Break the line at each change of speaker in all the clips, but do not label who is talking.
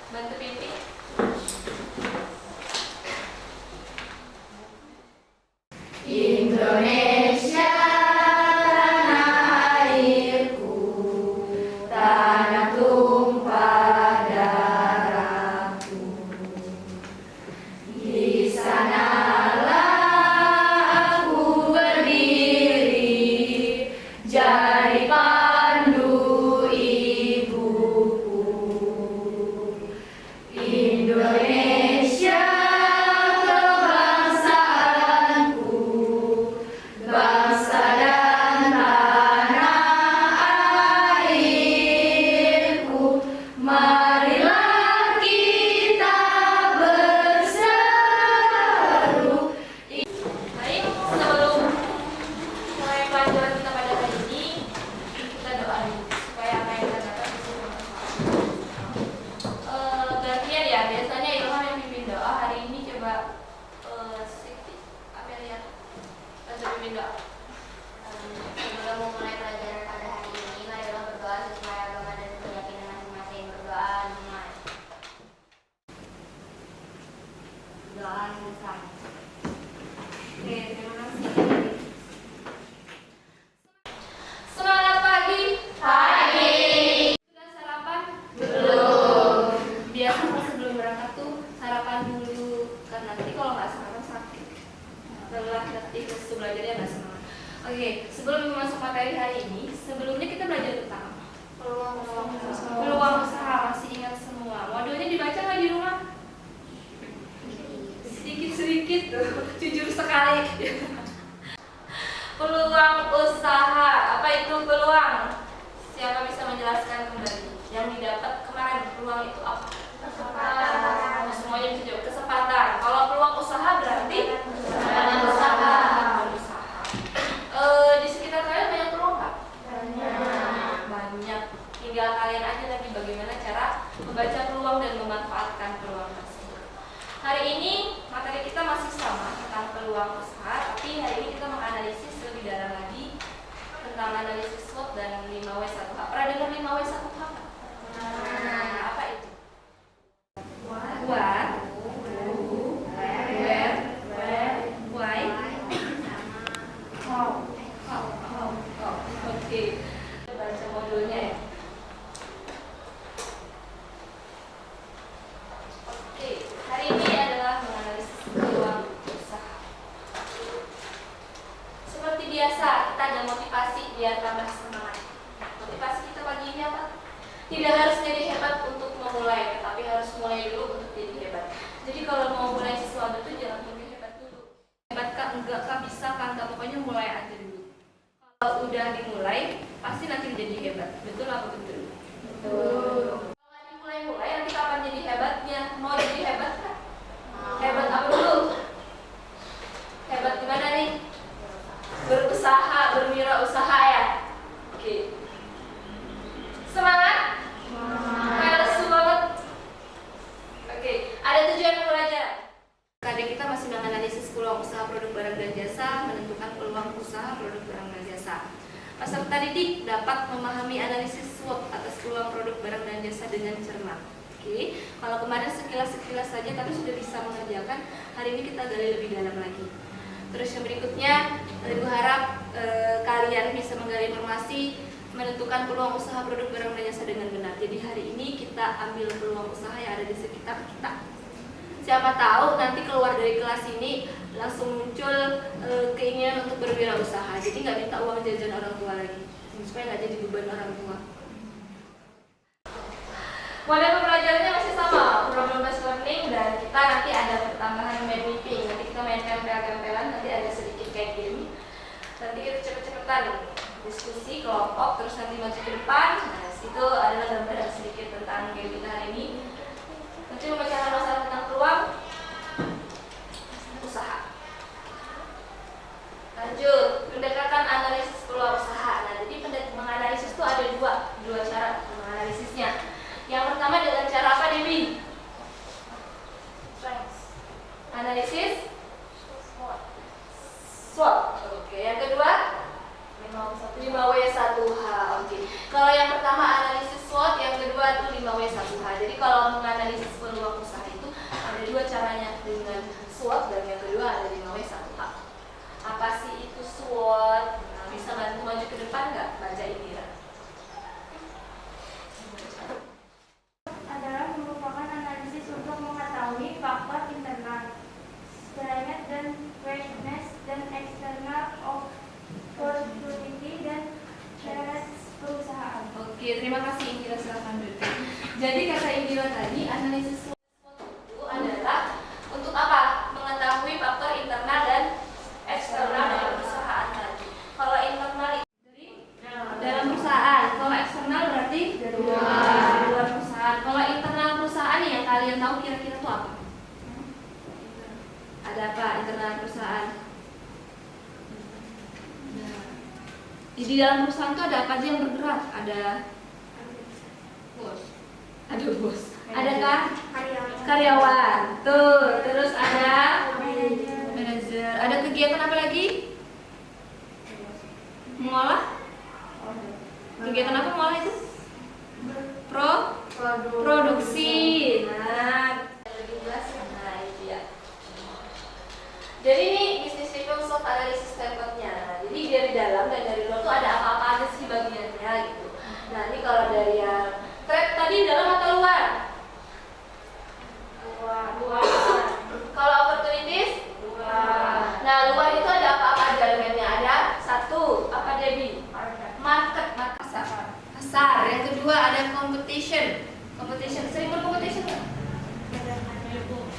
Bantu pimpin.
Indonesia tanah airku, tanah tumpah darahku. Di sanalah aku berdiri, jadi pandu ibuku. Indonesia kebangsaanku, bangsa dan tanah airku. Marilah kita berseru.
Baik, sebelum mulai pelajaran kita pada hari ini, kita doain supaya apa yang kita dapat bisa bermanfaat. Gantian ya, biasanya Ilham yang pimpin doa. Hari ini coba Siti Amelia bantu pimpin doa.
Sebelum memulai pelajaran pada hari ini, marilah berdoa sesuai agama dan keyakinan masing-masing. Berdoa dimulai. Doa selesai.
Oke, terima kasih. Semangat pagi.
Pagi.
Sudah sarapan?
Belum.
Biasa sebelum berangkat tuh sarapan dulu, kan nanti kalau nggak sarapan sakit. Lelah nanti ke situ belajarnya nggak semangat. Oke, sebelum masuk materi hari ini, sebelumnya kita belajar tentang apa? Peluang usaha. Masih ingat semua? Modulnya dibaca nggak di rumah? Sedikit-sedikit tuh, jujur sekali. Peluang usaha, apa itu peluang? Siapa bisa menjelaskan kembali? Yang didapat kemarin, peluang itu apa?
Kesempatan.
Semuanya bisa jawab, kesempatan. Kalau peluang usaha berarti
Kesempatan usaha.
Usaha. Di sekitar kalian banyak peluang nggak? Banyak. Tinggal kalian aja nanti bagaimana cara membaca peluang dan memanfaatkan peluang tersebut. Hari ini materi kita masih sama tentang peluang usaha, tapi hari ini kita menganalisis lebih dalam lagi tentang analisis SWOT dan 5W1H. Pernah dengar 5W1H? Nah, apa itu? What, who, where, why, how. Oke. Baca modulnya ya. Oke, hari ini adalah menganalisis peluang usaha. Seperti biasa, kita ada motivasi biar tambah semangat. Motivasi kita pagi ini apa? Tidak harus jadi hebat untuk memulai, tetapi harus mulai dulu untuk jadi hebat. Jadi kalau mau mulai sesuatu itu jangan tunggu hebat dulu. Hebat kah? Enggak kah? Bisa kah? Enggak, pokoknya mulai aja dulu. Kalau udah dimulai, pasti nanti jadi hebat. Betul apa betul?
Betul.
Kalau nggak dimulai-mulai, nanti kapan jadi hebatnya? Mau jadi hebat kan? Hebat apa dulu? Hebat gimana nih? Berusaha, berwirausaha ya? Oke. Semangat? Harus banget. Oke, ada tujuan pembelajaran. Kadang kita masih menganalisis peluang usaha produk barang dan jasa, menentukan peluang usaha produk barang dan jasa. Peserta didik dapat memahami analisis SWOT atas peluang produk barang dan jasa dengan cermat. Oke, kalau kemarin sekilas saja tapi sudah bisa mengerjakan, hari ini kita gali lebih dalam lagi. Terus yang berikutnya, Ibu harap kalian bisa menggali informasi, menentukan peluang usaha produk barang dan jasa dengan benar. Jadi hari ini kita ambil peluang usaha yang ada di sekitar kita. Siapa tahu nanti keluar dari kelas ini langsung muncul keinginan untuk berwirausaha. Jadi nggak minta uang jajan orang tua lagi, supaya nggak jadi beban orang tua. Model pembelajarannya masih sama, problem based learning, dan kita nanti ada pertambahan main mapping. Nanti kita main tempel-tempelan, nanti ada sedikit kayak gini. Nanti kita cepet-cepetan diskusi kelompok, terus nanti maju ke depan. Nah, itu adalah gambaran sedikit tentang game kita hari ini. Nanti membicarakan masalah tentang peluang usaha. Lanjut, pendekatan analisis peluang usaha. Nah, jadi menganalisis itu ada dua cara menganalisisnya. Yang pertama dengan cara apa, Debbie? Analisis SWOT. Oke, yang kedua 5W1H. Oke. Kalau yang pertama analisis SWOT apa tuh 5W1H. Jadi kalau menganalisis peluang usaha itu ada dua caranya, dengan SWOT dan yang kedua ada 5W1H. Apa sih itu SWOT? Nah, bisa bantu maju ke depan nggak? Baca Indira.
Adalah merupakan analisis untuk mengetahui faktor internal, strength dan weakness, dan eksternal opportunity dan threats perusahaan.
Oke, terima kasih Indira, silakan duduk. Jadi kata Indira tadi, analisis SWOT itu adalah untuk apa? Mengetahui faktor internal dan eksternal dalam perusahaan tadi. Kalau internal itu dalam perusahaan, kalau eksternal berarti dari luar perusahaan. Kalau internal perusahaan nih yang kalian tahu kira-kira itu apa? Ada apa internal perusahaan? Di dalam perusahaan itu ada apa aja yang bergerak? Ada bos, ada bos, adakah karyawan? Tuh, terus ada manajer. Ada kegiatan apa lagi? Mengolah? Kegiatan apa mengolah itu? Produksi. Nah, lebih jelas. Nah, itu ya. Jadi ini bisnis review SWOT analisis tempatnya. Jadi dari dalam dan dari luar tuh ada apa-apa aja sih bagiannya gitu. Nah, ini kalau dari yang threat tadi dalam atau luar? Luar. Kalau opportunities? Luar. Nah, luar itu ada apa-apa aja elemennya? Ada satu, apa Debbie? Market, pasar. Yang kedua ada competition. Sering berkompetisi nggak?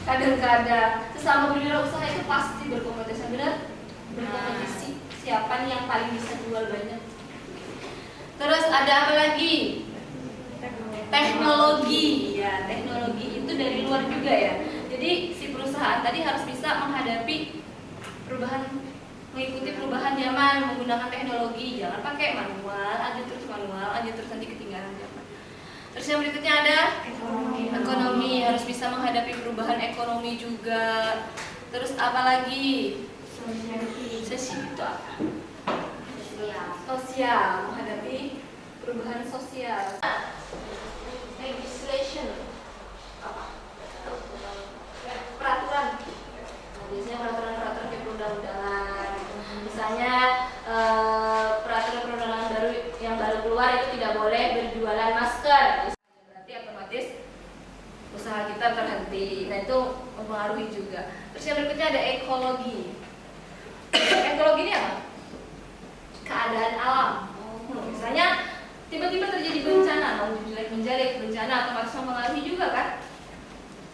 Kadang-kadang. Sesama berwirausaha itu pasti berkompetisi, benar? Berkompetisi. Siapa nih yang paling bisa jual banyak? Terus ada apa lagi? Teknologi. Ya, teknologi itu dari luar juga ya. Jadi si perusahaan tadi harus bisa menghadapi perubahan, mengikuti perubahan zaman menggunakan teknologi. Jangan pakai manual, aja terus nanti ketinggalan zaman. Terus yang berikutnya ada ekonomi, harus bisa menghadapi perubahan ekonomi juga. Terus apa lagi? Sosial itu apa? Sosial, menghadapi perubahan sosial. Legislation apa? Peraturan. Nah, biasanya peraturan kayak perundang-undangan. Misalnya peraturan perundangan baru yang baru keluar itu tidak boleh berjualan masker. Berarti otomatis usaha kita terhenti. Nah, itu mempengaruhi juga. Terus yang berikutnya ada ekologi. Ekologi ini apa? Keadaan alam. Misalnya tiba-tiba terjadi bencana, menjadi bencana otomatis mempengaruhi juga kan?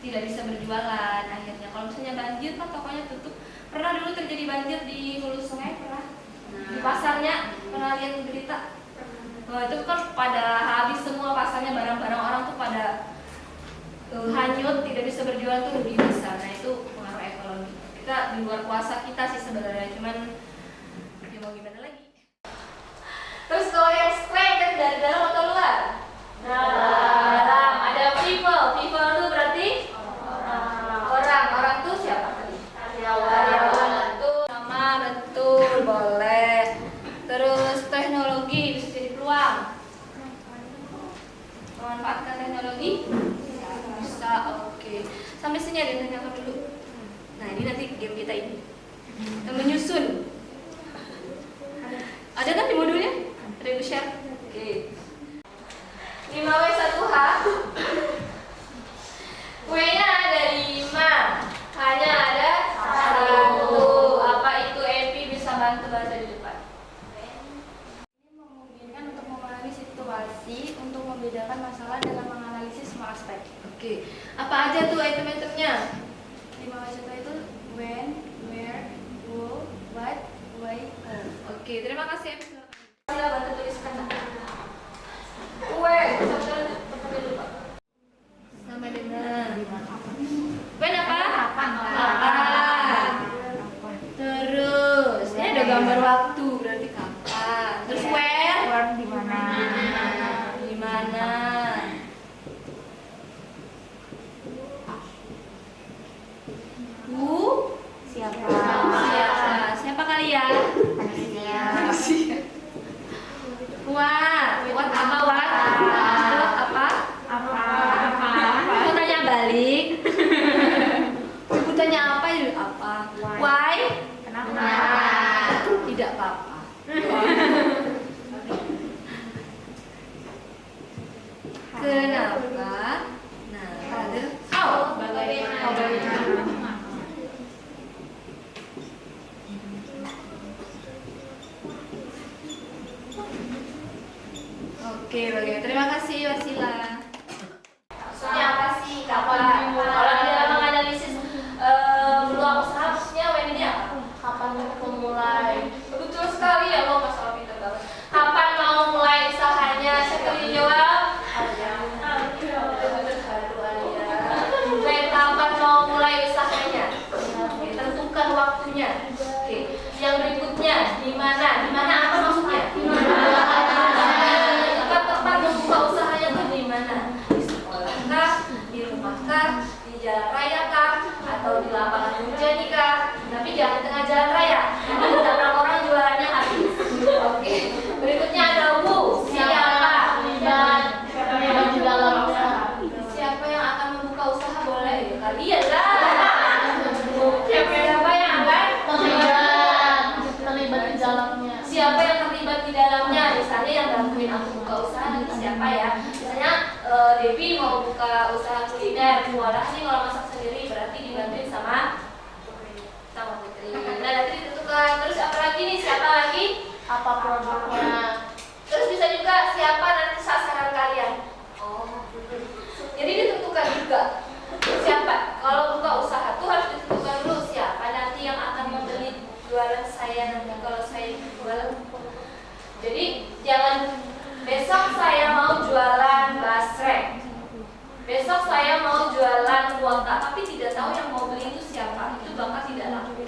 Tidak bisa berjualan akhirnya. Kalau misalnya banjir kan tokonya tutup. Pernah dulu terjadi banjir di hulu sungai? Pernah? Di pasarnya pernah lihat di berita? Itu kan pada habis semua pasarnya, barang-barang orang tuh pada hanyut, tidak bisa berjualan tuh rugi besar. Nah, itu pengaruh ekologi. Kita di luar kuasa kita sih sebenarnya, cuman ya mau gimana lagi. Terus kalau yang strength kan dari dalam atau luar? Dalam. Ada people itu berarti orang tuh siapa tadi? Karyawan. Betul, sama betul, boleh. Terus teknologi bisa jadi peluang. Memanfaatkan teknologi bisa, oke. Sampai sini ada yang tanyakan dulu. Nah, ini nanti game kita ini. Kita menyusun. Ada kan di modulnya? Ada yang share? Oke. 5W1H. W-nya ada 5. H-nya ada 1. Apa itu MP? Bisa bantu baca di depan.
Ini memungkinkan untuk memahami situasi, untuk membedakan masalah dalam menganalisis semua aspek.
Oke. Apa aja tuh item-itemnya?
5W1H itu when, where, who, what, why, how.
Oke, terima kasih. Sila bantu tuliskan. When, sampai lupa. Sampai dengan. When apa? Kapan. Terus, ini ada gambar waktu, berarti kapan. Terus where?
Di mana?
Di mana? Who?
Siapa?
Siapa kalian?
Manusia.
What? apakah? Nah, ada how, bagaimana? Oke, bagaimana? Terima kasih Wasila. Maksudnya apa sih? Kapan? Kalau di dalam menganalisis peluang usaha, maksudnya when ini apa?
Kapan memulai?
Betul sekali ya lo, Mas Alvin, pintar banget. Kapan mau mulai usahanya? Siapa yang jawab? Alia. Kapan mau mulai usahanya? Tentukan waktunya. Oke. Yang berikutnya, di mana? Di mana apa maksudnya? Di mana? Tempat membuka usahanya tuh di mana? Di sekolah kah? Di rumah kah? Di jalan raya kah? Atau di lapangan Nurjani kah? Tapi jangan di tengah jalan raya. Nanti ditabrak orang jualannya habis. Oke. Berikutnya ada Bu. Siapa?
Terlibat di dalam usaha.
Siapa yang akan membuka usaha? Boleh ya kalian lah. Siapa yang akan?
Terlibat di dalamnya.
Siapa yang terlibat di dalamnya? Misalnya yang bantuin aku buka usaha nanti siapa ya? Misalnya Devi mau buka usaha kuliner, Mualah nih kalau masak sendiri berarti dibantuin sama Putri. Nah nanti ditentukan. Terus apa lagi nih? Siapa lagi?
Apa produknya?
Terus bisa juga siapa nanti sasaran kalian? Oh, jadi ditentukan juga siapa. Kalau buka usaha tuh harus ditentukan dulu siapa nanti yang akan membeli jualan saya nanti kalau saya jualan. Jadi jangan besok saya mau jualan basrek, besok saya mau jualan kuota, tapi tidak tahu yang mau beli itu siapa, itu bakal tidak laku.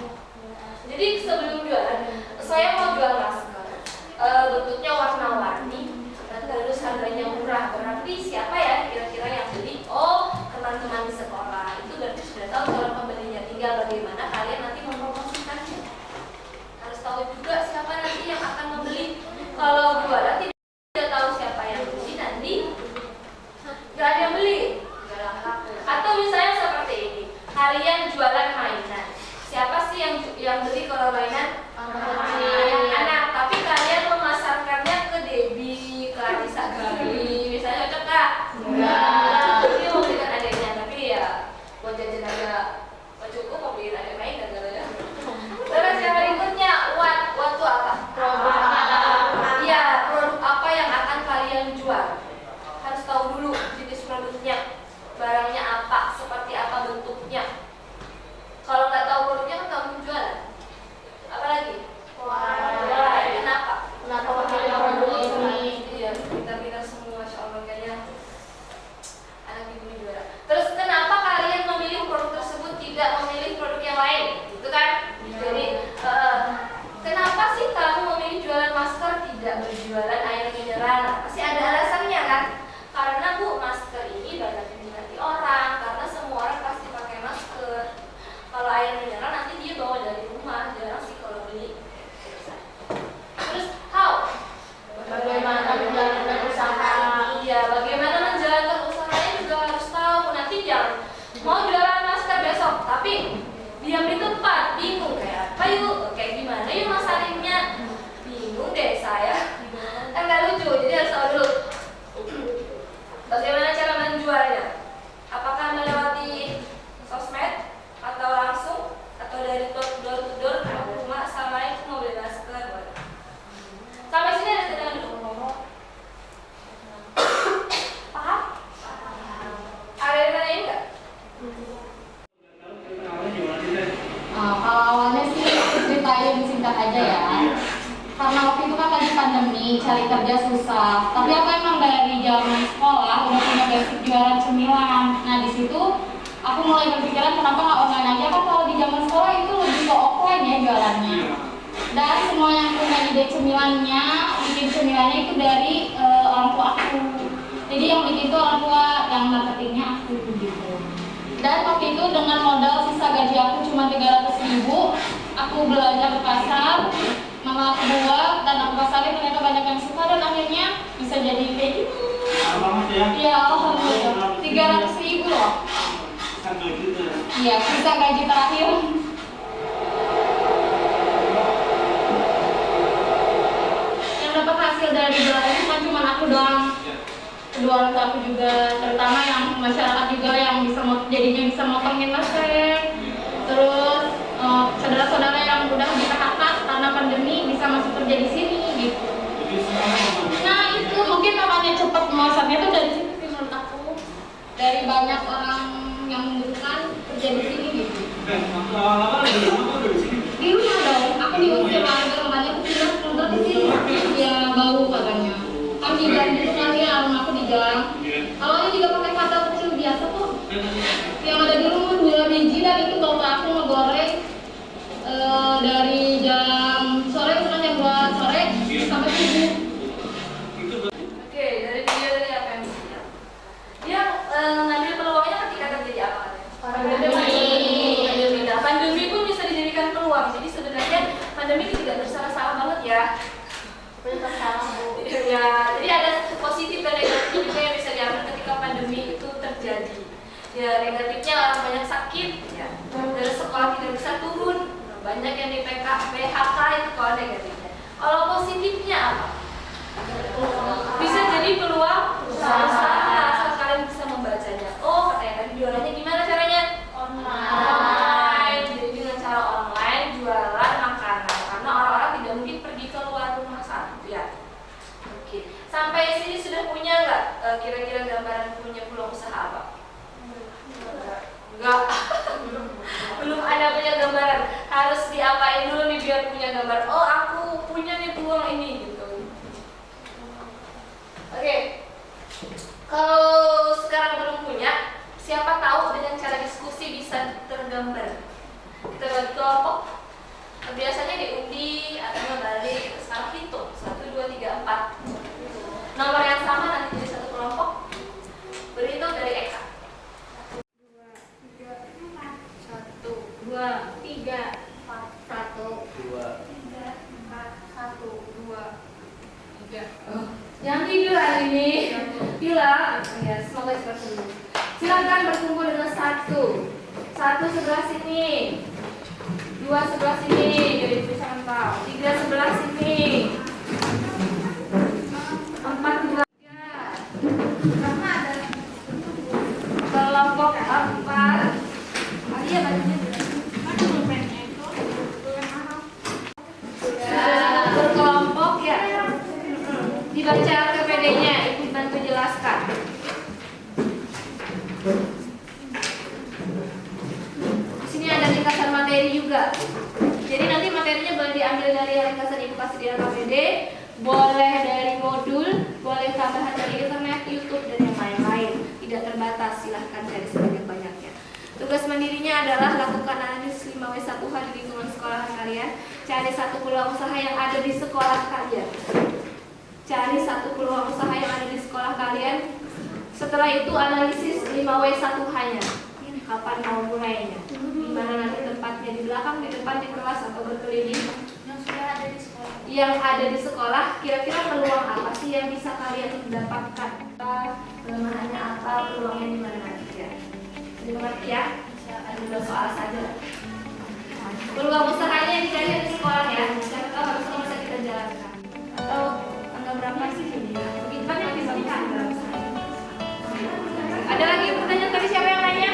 Jadi sebelum jualan, saya mau jual masker, bentuknya warna-warni, terus harganya murah, berarti siapa ya kira-kira yang beli? Oh, teman-teman di sekolah. Itu berarti sudah tahu calon pembelinya. Tinggal bagaimana kalian nanti mempromosikannya. Harus tahu juga siapa nanti yang akan membeli. Kalau jualan tidak tahu siapa yang beli, nanti nggak ada yang beli. Atau misalnya seperti ini, kalian jualan mainan. Siapa sih yang beli kalau mainan? Anak-anak. Tapi kalian memasarkannya ke Debbie, ke Anissa, Gabi, misalnya cocok kak? Enggak. Ini mau belikan adiknya, tapi ya buat jajan aja nggak cukup, mau beliin adik mainan katanya. Terus yang berikutnya, what tuh apa? Iya, produk apa yang akan kalian jual? Harus tahu dulu jenis produknya, barangnya apa, seperti apa bentuknya. Kalau nggak tahu produknya kan nggak mungkin jualan. Apalagi? Kenapa?
Kenapa memilih produk ini?
Iya, kita semua, masya Allah kayaknya anak ibu juara. Terus kenapa kalian memilih produk tersebut tidak memilih produk yang lain? Gitu kan? Jadi kenapa sih kamu memilih jualan masker tidak berjualan air mineral? Nah, pasti ada alasannya kan? Karena Bu, masker ini banyak diminati orang, karena semua orang pasti pakai masker. Kalau air mineral nanti dia bawa dari rumah, jarang sih kalau beli. Terus how?
Bagaimana menjalankan usaha?
Iya, bagaimana menjalankan usahanya juga harus tahu. Nanti jangan mau jualan masker besok, tapi diam di tempat, bingung kayak apa yuk, kayak gimana yuk masarinnya, bingung deh saya. Kan nggak lucu, jadi harus tahu dulu. Bagaimana cara menjualnya? Apakah melewati sosmed atau langsung atau dari door to door ke rumah? Assalamualaikum mau beli masker. Sampai sini ada kedengaran dulu. Paham? Ada yang nanyain nggak?
Kalau awalnya sih aku ceritain singkat aja ya. Karena waktu itu kan lagi pandemi, cari kerja susah. Tapi aku emang dari zaman sekolah udah punya basic jualan cemilan. Nah di situ aku mulai berpikiran kenapa nggak online aja, kan kalau di zaman sekolah itu lebih ke offline ya jualannya. Dan semua yang punya ide cemilannya, bikin cemilannya itu dari orang tua aku. Jadi yang bikin itu orang tua, yang marketingnya aku gitu. Dan waktu itu dengan modal sisa gaji aku cuma 300.000, aku belanja ke pasar, mama aku buat dan aku pasarin, ternyata banyak yang suka dan akhirnya bisa jadi kayak gini. Iya, alhamdulillah. 300.000 loh. Iya, sisa gaji terakhir. Yang dapat hasil dari jualan itu kan cuma aku doang. kedua orang tua aku juga, terutama yang masyarakat juga yang jadinya bisa motongin listrik. Terus saudara-saudara yang udah di PHK karena pandemi bisa masuk kerja di sini gitu. Nah itu mungkin makanya cepat masaknya tuh dari sini sih menurut aku, dari banyak orang yang membutuhkan kerja di sini gitu. Di rumah dong, aku diusir warga makanya aku pindah keluar di sini. Ya bau katanya. Kan di gang itu kan ya rumah aku di gang. Awalnya juga pakai kata kecil biasa kok. Yang ada di rumah 2 biji dan itu bapak aku ngegoreng dari jam sore sampai jam 2 sore sampai subuh.
Oke, dari dia tadi apa yang dia? Dia ngambil peluangnya ketika terjadi apa? Pandemi. Nah, pandemi pun bisa dijadikan peluang. Jadi sebenarnya pandemi itu tidak bersalah-salah banget ya.
Bersalah Bu.
Ya, jadi ada positif dan negatif juga yang bisa diambil ketika pandemi itu terjadi. Ya, negatifnya orang banyak sakit, ya. Dari sekolah tidak bisa turun, banyak yang di PHK itu kalau negatifnya. Kalau positifnya apa? Bisa jadi peluang usaha asal kalian bisa membacanya. Oh, katanya tadi jualannya gimana caranya? Online. Jadi dengan cara online jualan makanan karena orang-orang tidak mungkin pergi keluar rumah saat itu ya. Oke. Sampai sini sudah punya nggak kira-kira gambaran punya peluang usaha apa? Enggak. Belum ada punya gambaran. Harus diapain dulu nih biar punya gambar. Oh, aku punya nih peluang ini gitu. Oke. Kalau sekarang belum punya, siapa tahu dengan cara diskusi bisa tergambar. Kita bagi kelompok. Biasanya diundi atau balik. Sekarang hitung 1, 2, 3, 4. Nomor yang sama nanti jadi satu kelompok. Berhitung dari Eka. 1, 2, 3, 4, 1, 2, 3. Yang tidur hari ini, bilang, ya semoga cepat sembuh. Silakan berkumpul dengan 1 sebelah sini, 2 sebelah sini, jadi bisa mentau. 3 sebelah sini, 4 sebelah 3. Karena ada kelompok 4. Iya bajunya. Berkelompok ya. Dibaca KPD-nya, ikut bantu jelaskan. Di sini ada ringkasan materi juga. Jadi nanti materinya boleh diambil dari ringkasan ibu kasih di KPD, boleh dari modul, boleh tambahan dari internet, YouTube dan yang lain-lain. Tidak terbatas, silahkan cari sebanyak-banyaknya. Tugas mandirinya adalah lakukan analisis 5W1H di lingkungan sekolah kalian. Cari satu peluang usaha yang ada di sekolah kalian. Cari satu peluang usaha yang ada di sekolah kalian. Setelah itu analisis 5W1H-nya. Kapan mau mulainya? Di mana nanti tempatnya, di belakang, di depan, di kelas atau berkeliling?
Yang sudah ada di sekolah.
Yang ada di sekolah, kira-kira peluang apa sih yang bisa kalian dapatkan? Kelemahannya apa? Peluangnya di mana aja? Dimengerti ya? Ada soal saja. Peluang usahanya yang dicari di sekolah ya. Siapa tahu harusnya bisa kita jalankan. Atau tanggal berapa sih ini? Begitu kan yang bisa kita Ada lagi pertanyaan tadi siapa yang nanya?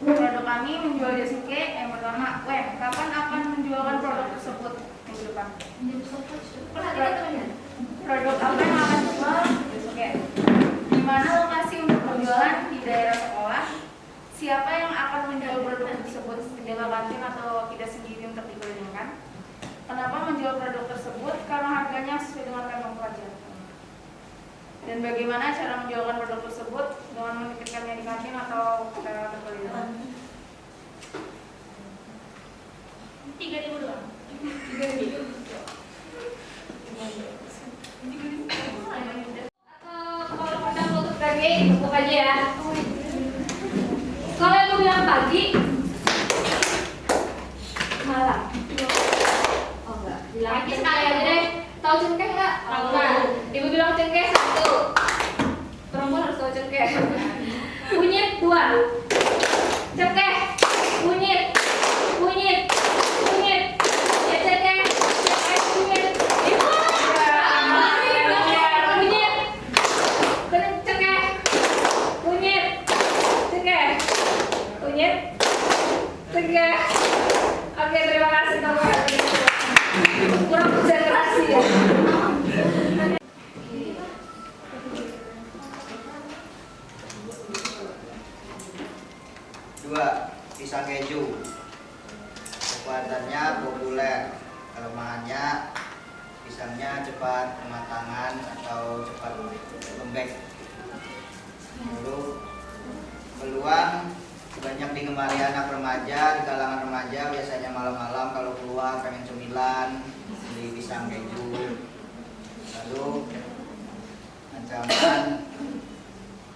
Produk kami menjual Yasuke yang pertama, kapan akan menjualkan produk tersebut minggu depan? Produk apa yang akan dijual Yasuke?
mana lokasi untuk penjualan di daerah sekolah? Siapa yang akan menjual produk tersebut, penjaga kantin atau tidak sendiri untuk dikelilingkan? Kenapa menjual produk tersebut? Karena harganya sesuai dengan kantong pelajar. Dan bagaimana cara menjualkan produk tersebut? Dengan menitipkannya di kantin atau kita berkeliling? 3.000 doang. 3.000.
Atau kalau produk untuk pagi, tepuk aja ya. Kalau yang bilang pagi, malam. Oh enggak, bilang
Pagi
cengkeh
sekali.
aja deh. Tahu cengkeh nggak?
Tahu.
Nah, ibu bilang cengkeh 1. Perempuan harus tahu cengkeh. Kunyit 2. Cengkeh. Kunyit. Kunyit. Kunyit. Ya cengkeh. Cengkeh kunyit. Ibu. Kunyit. Cengkeh. Kunyit. Cengkeh. Kunyit. Cengkeh. Oke, terima kasih teman-teman. Kurang konsentrasi ya.
Dua, pisang keju. Kekuatannya populer, kelemahannya pisangnya cepat kematangan atau cepat lembek. Lalu peluang banyak digemari anak remaja, di kalangan remaja biasanya malam-malam kalau keluar pengen cemilan beli pisang keju. Lalu ancaman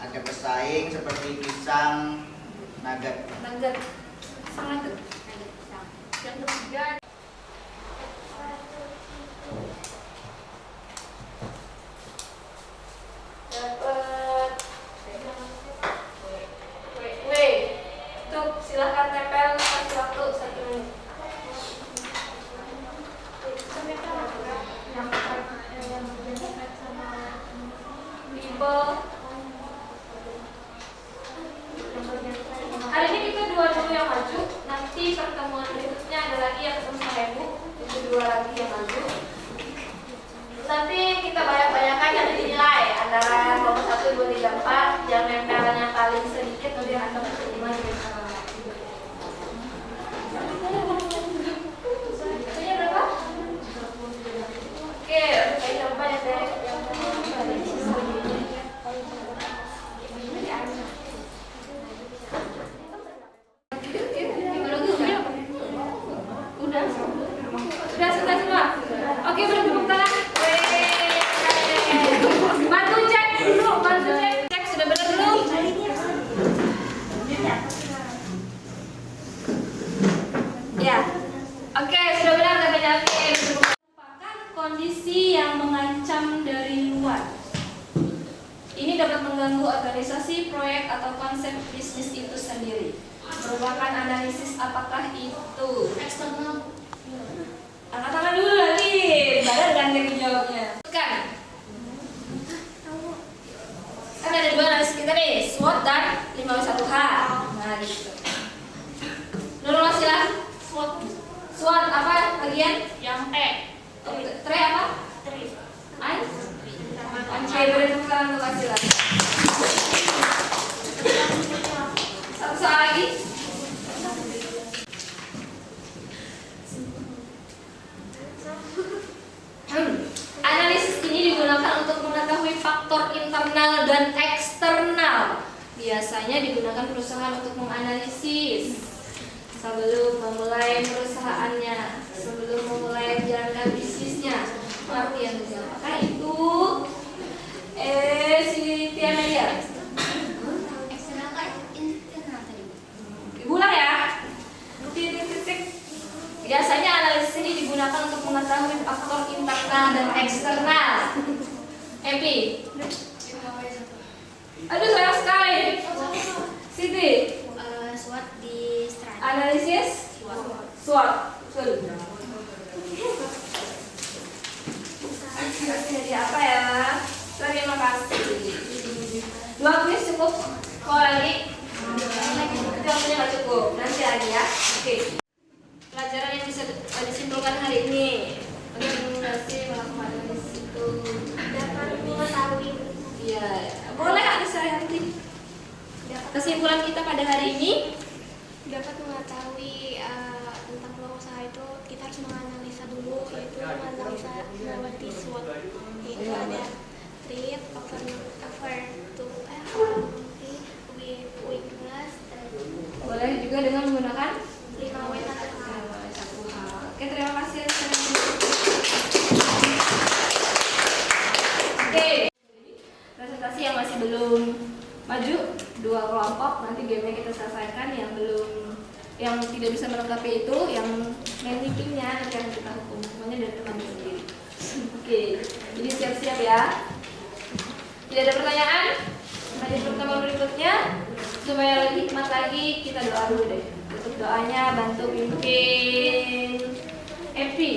ada pesaing seperti pisang nugget.
Nugget. Sangat nugget.
Yang ketiga,
Dapat W. Tuh, silahkan tempel, kasih waktu 1 menit. People. Hari ini kita dua dulu yang maju. Nanti pertemuan berikutnya ada lagi yang ketemu sama ibu. Itu 2 lagi yang maju. Nanti kita banyak-banyakan yang dinilai antara nomor 1, 2, 3, 4. Yang nempelnya paling sedikit nanti yang akan terima di sana. Punya berapa? Oke, kita coba ya deh. Sudah semua. Oke, tepuk tangan. Bantu cek dulu, bantu cek. Cek sudah benar belum? Ya. Oke, sudah benar tapi merupakan kondisi yang mengancam dari luar. Ini dapat mengganggu organisasi, proyek atau konsep bisnis itu sendiri. Merupakan analisis apakah itu eksternal. Angkat tangan dulu lagi, badan ganti jawabnya. Kan ada 2 analisis kita nih, SWOT dan 5W1H. Nah gitu. Nurul silakan. SWOT apa bagian?
yang T.
Tre apa? I? Oke, beri tepuk tangan untuk Asila. Satu soal lagi. Analisis ini digunakan untuk mengetahui faktor internal dan eksternal. Biasanya digunakan perusahaan untuk menganalisis sebelum memulai perusahaannya, sebelum memulai menjalankan bisnisnya. Pengertian apakah itu? Si Tiana ya.
Eksternal kan internal tadi.
Diulang ya. Titik-titik. Biasanya analisis ini digunakan untuk mengetahui faktor internal dan eksternal. Epi. Aduh sayang sekali. Siti.
SWOT di strata.
Analisis. SWOT. Betul. Kasih hadiah apa ya? Terima kasih. 2 kuis cukup. Kalau lagi? Nanti waktunya nggak cukup. Nanti lagi ya. Oke. Pelajaran yang bisa disimpulkan hari ini. Rekomendasi melakukan analisis itu
Dapat mengetahui
iya boleh kesimpulan kita pada hari ini?
Dapat mengetahui tentang peluang usaha itu kita harus menganalisa dulu, yaitu menganalisa melewati SWOT, yaitu ada threat, opportunity, weakness, dan
Boleh juga dengan menggunakan
5W atau H.
Oke, terima kasih. Oke, presentasi yang masih belum maju, 2 kelompok, nanti gamenya kita selesaikan. Yang tidak bisa melengkapi itu, yang main meetingnya nanti akan kita hukum semuanya dari teman sendiri. Oke, jadi siap-siap ya. Tidak ada pertanyaan? Lanjut pertemuan berikutnya. Supaya lebih hikmat lagi, kita doa dulu deh. Untuk doanya bantu pimpin Epi.